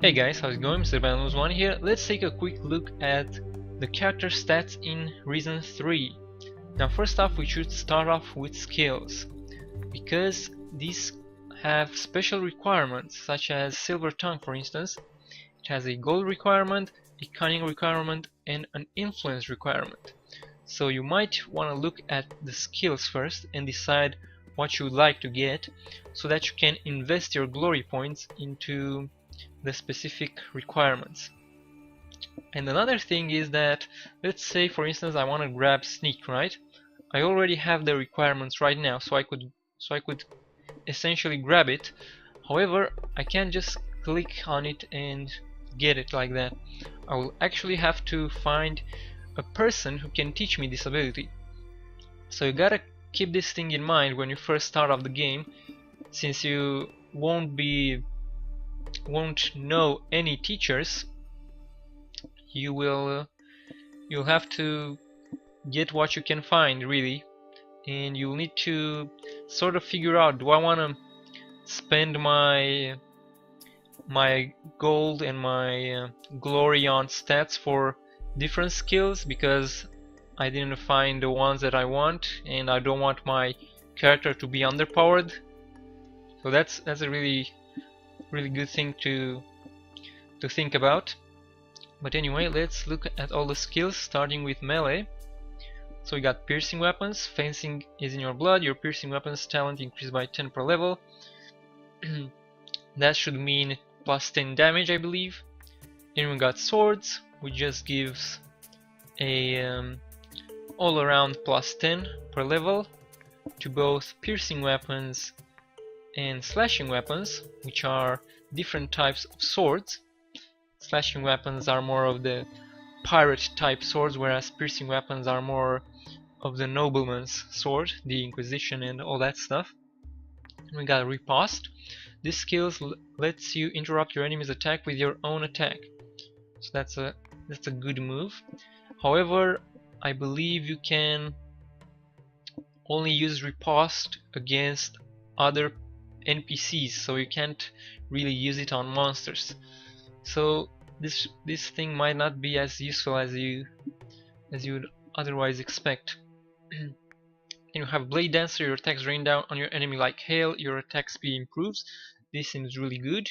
Hey guys, how's it going? MrPantaloons 1 here. Let's take a quick look at the character stats in Reason 3. Now first off, we should start off with skills, because these have special requirements, such as Silver Tongue for instance. It has a gold requirement, a cunning requirement, and an influence requirement. So you might want to look at the skills first and decide what you would like to get, so that you can invest your glory points into the specific requirements. And another thing is that, let's say for instance I want to grab sneak, right? I already have the requirements right now, so I could essentially grab it. However, I can't just click on it and get it like that. I will actually have to find a person who can teach me this ability. So you gotta keep this thing in mind when you first start off the game, since you won't know any teachers. You'll have to get what you can find, really, and you'll need to sort of figure out, do I want to spend my gold and my glory on stats for different skills, because I didn't find the ones that I want and I don't want my character to be underpowered. So that's a really good thing to think about. But anyway, let's look at all the skills, starting with melee. So we got piercing weapons. Fencing is in your blood. Your piercing weapons talent increased by 10 per level. That should mean plus 10 damage, I believe. Then we got swords, which just gives a all around plus 10 per level to both piercing weapons and slashing weapons, which are different types of swords. Slashing weapons are more of the pirate type swords, whereas piercing weapons are more of the nobleman's sword, the Inquisition and all that stuff. We got riposte. This skill lets you interrupt your enemy's attack with your own attack, so that's a good move. However, I believe you can only use riposte against other NPCs, so you can't really use it on monsters. So this thing might not be as useful as you would otherwise expect. Then you have Blade Dancer. Your attacks rain down on your enemy like hail. Your attack speed improves. This seems really good.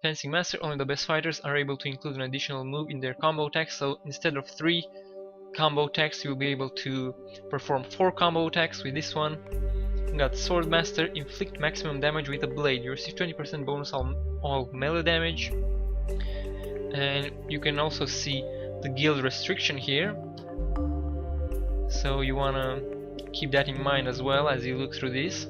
Fencing Master. Only the best fighters are able to include an additional move in their combo attacks, so instead of 3 combo attacks you'll be able to perform 4 combo attacks with this one. We got Sword Master. Inflict maximum damage with a blade. You receive 20% bonus on all melee damage. And you can also see the guild restriction here, so you wanna keep that in mind as well as you look through this,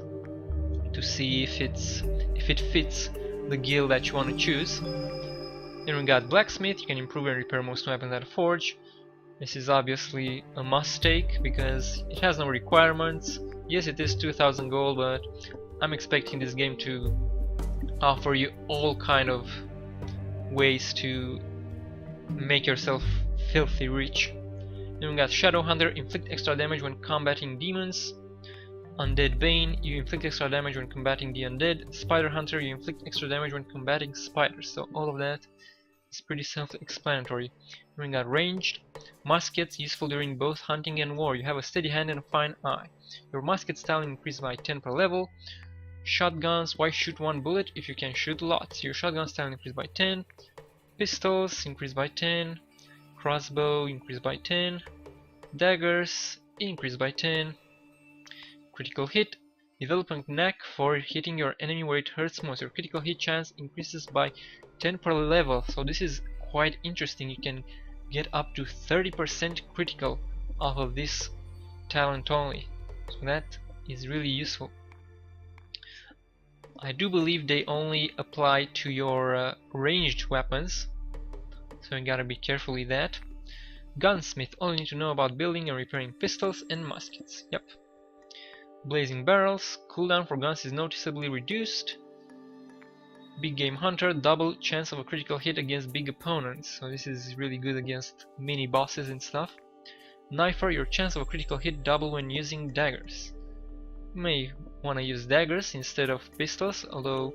to see if it fits the guild that you want to choose. Then we got Blacksmith. You can improve and repair most weapons at a forge. This is obviously a must take because it has no requirements. Yes, it is 2000 gold, but I'm expecting this game to offer you all kind of ways to make yourself filthy rich. Then we got Shadow Hunter. Inflict extra damage when combating demons. Undead Bane. You inflict extra damage when combating the undead. Spider Hunter. You inflict extra damage when combating spiders. So all of that is pretty self-explanatory. Then we got Ranged. Muskets. Useful during both hunting and war. You have a steady hand and a fine eye. Your musket style increased by 10 per level. Shotguns. Why shoot one bullet if you can shoot lots? Your shotgun style increased by 10. Pistols increased by 10. Crossbow increased by 10. Daggers increased by 10. Critical hit. Develop a knack for hitting your enemy where it hurts most. Your critical hit chance increases by 10 per level. So this is quite interesting. You can get up to 30% critical off of this talent only. So that is really useful. I do believe they only apply to your ranged weapons, so you gotta be careful with that. Gunsmith. All you need to know about building and repairing pistols and muskets. Yep. Blazing Barrels. Cooldown for guns is noticeably reduced. Big Game Hunter. Double chance of a critical hit against big opponents, so this is really good against mini bosses and stuff. Knifer. Your chance of a critical hit double when using daggers. You may want to use daggers instead of pistols, although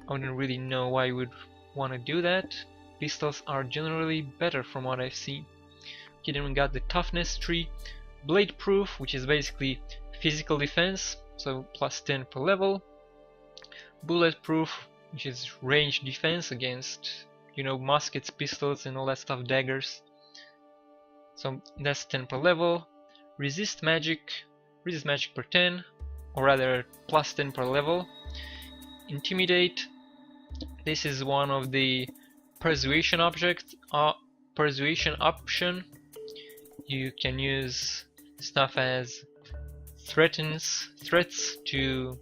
I wouldn't really know why you would want to do that. Pistols are generally better from what I've seen. Okay, then we got the Toughness tree. Blade Proof, which is basically physical defense, so plus 10 per level. Bulletproof, which is range defense against, you know, muskets, pistols and all that stuff, daggers. So that's 10 per level. Resist magic per 10, or rather plus 10 per level. Intimidate, this is one of the persuasion option. You can use stuff as threats to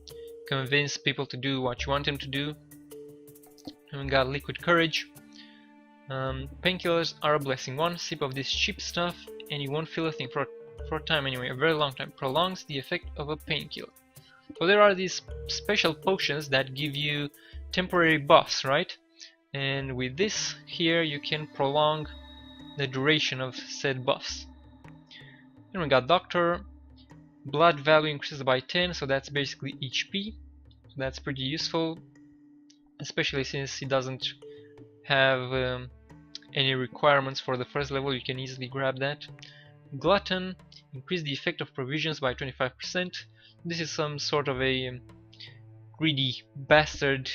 convince people to do what you want them to do. And we got Liquid Courage. Painkillers are a blessing. One sip of this cheap stuff and you won't feel a thing for a time anyway, a very long time. Prolongs the effect of a painkiller. So there are these special potions that give you temporary buffs, right? And with this here you can prolong the duration of said buffs. Then we got Doctor. Blood value increases by 10, so that's basically HP. So that's pretty useful, especially since it doesn't have any requirements for the first level. You can easily grab that. Glutton, increase the effect of provisions by 25%. This is some sort of a greedy bastard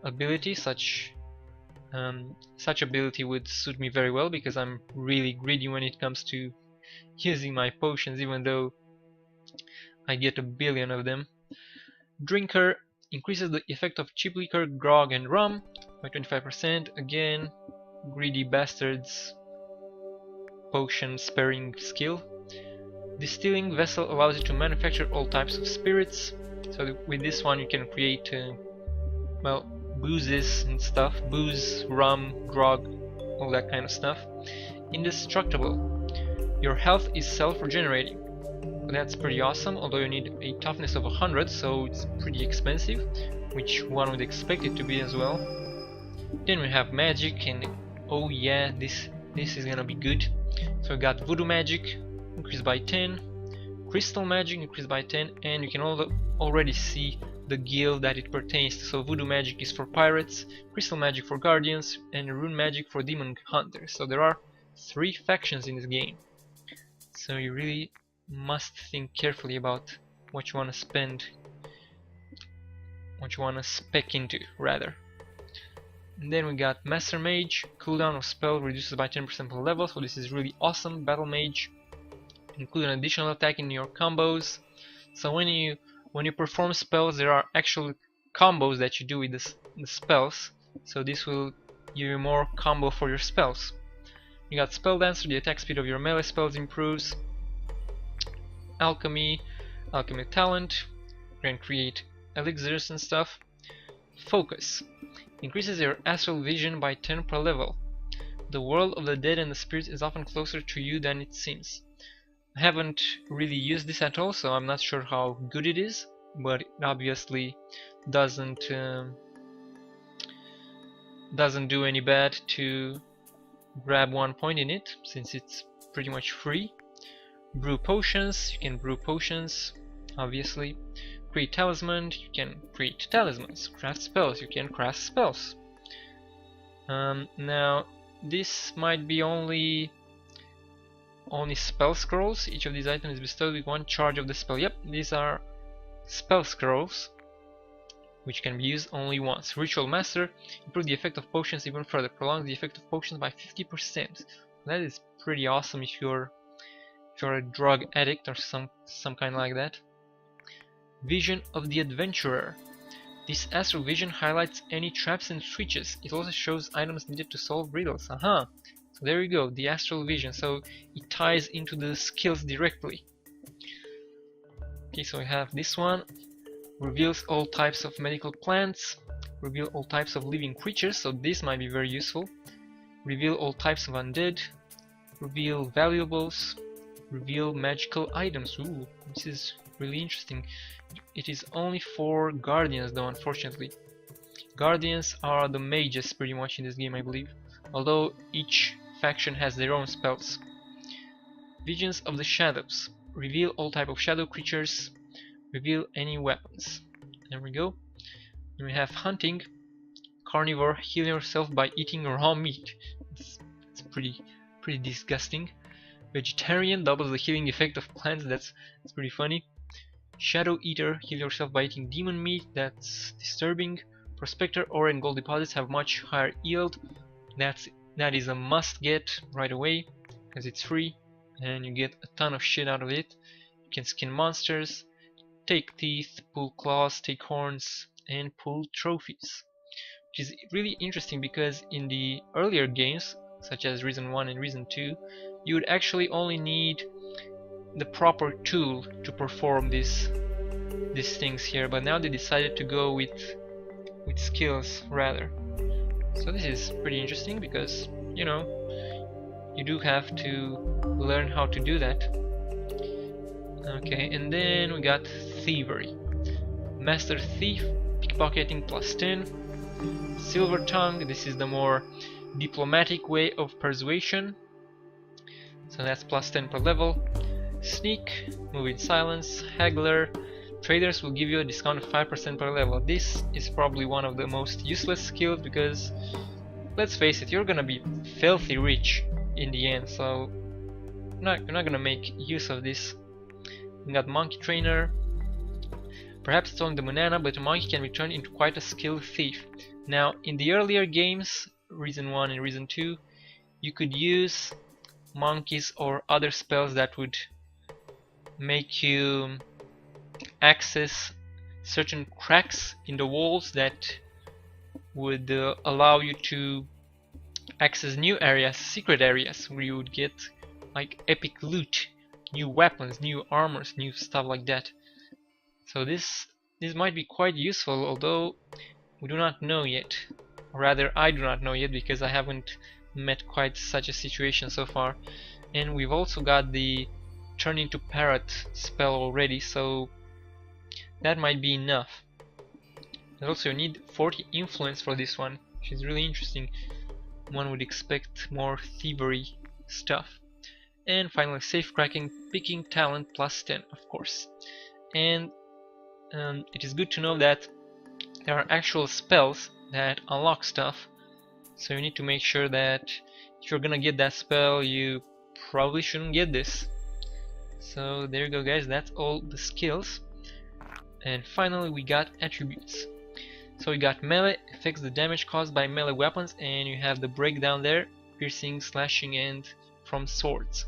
ability. Such ability would suit me very well because I'm really greedy when it comes to using my potions, even though I get a billion of them. Drinker, increases the effect of cheap liquor, grog and rum by 25%. Again, greedy bastards potion sparing skill. Distilling vessel allows you to manufacture all types of spirits. So with this one you can create well, boozes and stuff. Booze, rum, grog, all that kind of stuff. Indestructible. Your health is self-regenerating. That's pretty awesome, although you need a toughness of 100, so it's pretty expensive, which one would expect it to be as well. Then we have magic, and oh yeah, this is gonna be good. So we got Voodoo magic, increased by 10, Crystal magic, increased by 10, and you can already see the guild that it pertains to. So Voodoo magic is for pirates, Crystal magic for guardians, and Rune magic for demon hunters. So there are 3 factions in this game. So you really must think carefully about what you want to spend, what you want to spec into, rather. And then we got Master Mage, cooldown of spell reduces by 10% per level, so this is really awesome. Battle Mage, include an additional attack in your combos. So when you perform spells, there are actual combos that you do with the spells, so this will give you more combo for your spells. You got Spell Dancer, the attack speed of your melee spells improves. Alchemy talent, you can create elixirs and stuff. Focus, increases your astral vision by 10 per level. The world of the dead and the spirits is often closer to you than it seems. I haven't really used this at all, so I'm not sure how good it is, but it obviously doesn't do any bad to grab 1 point in it, since it's pretty much free. Brew potions, you can brew potions, obviously. Create talisman, you can create talismans. Craft spells, you can craft spells. Now this might be only spell scrolls. Each of these items is bestowed with 1 charge of the spell. Yep, these are spell scrolls, which can be used only once. Ritual Master, improve the effect of potions even further. Prolong the effect of potions by 50%. That is pretty awesome if you're a drug addict or some kind like that. Vision of the Adventurer. This astral vision highlights any traps and switches. It also shows items needed to solve riddles. Aha! So there you go, the astral vision. So it ties into the skills directly. Okay, so we have this one. Reveals all types of medical plants. Reveal all types of living creatures, so this might be very useful. Reveal all types of undead. Reveal valuables. Reveal magical items. Ooh, this is really interesting. It is only for guardians though, unfortunately. Guardians are the mages pretty much in this game, I believe. Although each faction has their own spells. Visions of the Shadows. Reveal all type of shadow creatures. Reveal any weapons. There we go. And we have hunting. Carnivore, heal yourself by eating raw meat. It's pretty disgusting. Vegetarian, doubles the healing effect of plants. That's pretty funny. Shadow Eater, heal yourself by eating demon meat. That's disturbing. Prospector, ore and gold deposits have much higher yield. That is a must get right away, as it's free and you get a ton of shit out of it. You can skin monsters, take teeth, pull claws, take horns, and pull trophies, which is really interesting because in the earlier games, such as Reason 1 and Reason 2, you would actually only need the proper tool to perform these things here, but now they decided to go with skills rather. So this is pretty interesting because, you know, you do have to learn how to do that. Okay, and then we got Thievery. Master Thief, pickpocketing +10. Silver Tongue, this is the more diplomatic way of persuasion. So that's +10 per level. Sneak, move in silence. Haggler, traders will give you a discount of 5% per level. This is probably one of the most useless skills because, let's face it, you're gonna be filthy rich in the end, so you're not gonna make use of this. We got Monkey Trainer. Perhaps it's only the banana, but a monkey can be turned into quite a skilled thief. Now, in the earlier games, Reason 1 and Reason 2, you could use monkeys or other spells that would make you access certain cracks in the walls that would allow you to access new areas, secret areas, where you would get like epic loot, new weapons, new armors, new stuff like that. So this might be quite useful, although we do not know yet. Or rather, I do not know yet because I haven't met quite such a situation so far. And we've also got the turn into parrot spell already, so that might be enough. And also you need 40 influence for this one, which is really interesting. One would expect more thievery stuff. And finally, safe cracking, picking talent +10, of course. And it is good to know that there are actual spells that unlock stuff, so you need to make sure that if you're gonna get that spell, you probably shouldn't get this. So there you go, guys, that's all the skills. And finally we got attributes. So we got melee, affects the damage caused by melee weapons, and you have the breakdown there, piercing, slashing, and from swords.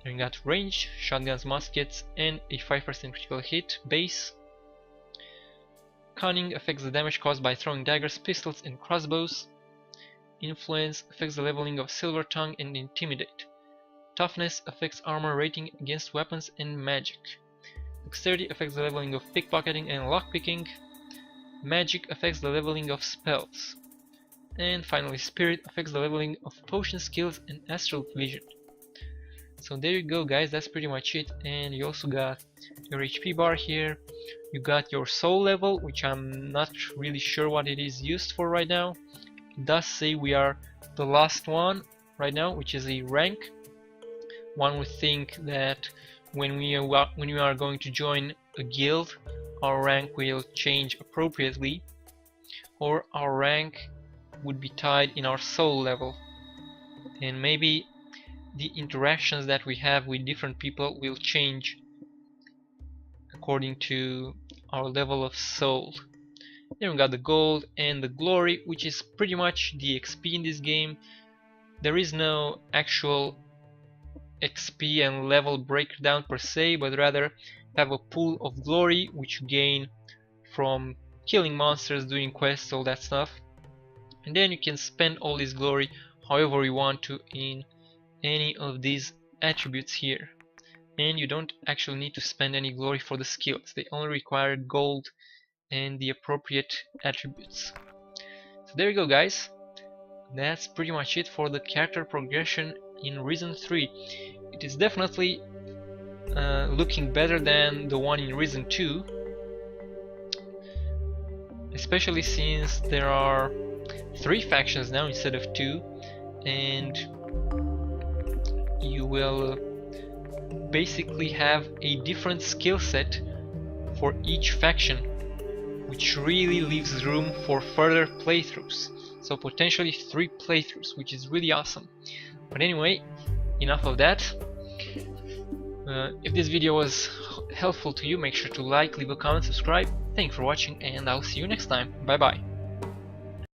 Then we got range, shotguns, muskets, and a 5% critical hit base. Cunning affects the damage caused by throwing daggers, pistols, and crossbows. Influence affects the leveling of Silver Tongue and Intimidate. Toughness affects armor rating against weapons and magic. Dexterity affects the leveling of pickpocketing and lockpicking. Magic affects the leveling of spells. And finally, Spirit affects the leveling of potion skills and astral vision. So there you go, guys, that's pretty much it. And you also got your HP bar here. You got your soul level, which I'm not really sure what it is used for right now. It does say we are the last one right now, which is a rank. One would think that when we are going to join a guild, our rank will change appropriately, or our rank would be tied in our soul level, and maybe the interactions that we have with different people will change according to our level of soul. Then we got the gold and the glory, which is pretty much the XP in this game. There is no actual XP and level breakdown per se, but rather have a pool of glory which you gain from killing monsters, doing quests, all that stuff. And then you can spend all this glory however you want to in any of these attributes here. And you don't actually need to spend any glory for the skills, they only require gold and the appropriate attributes. So there you go, guys, that's pretty much it for the character progression in Reason 3. It is definitely looking better than the one in Reason 2, especially since there are 3 factions now instead of 2, and you will basically have a different skill set for each faction. which really leaves room for further playthroughs. So potentially 3 playthroughs, which is really awesome. But anyway, enough of that. If this video was helpful to you, make sure to like, leave a comment, subscribe. Thanks for watching, and I'll see you next time. Bye bye.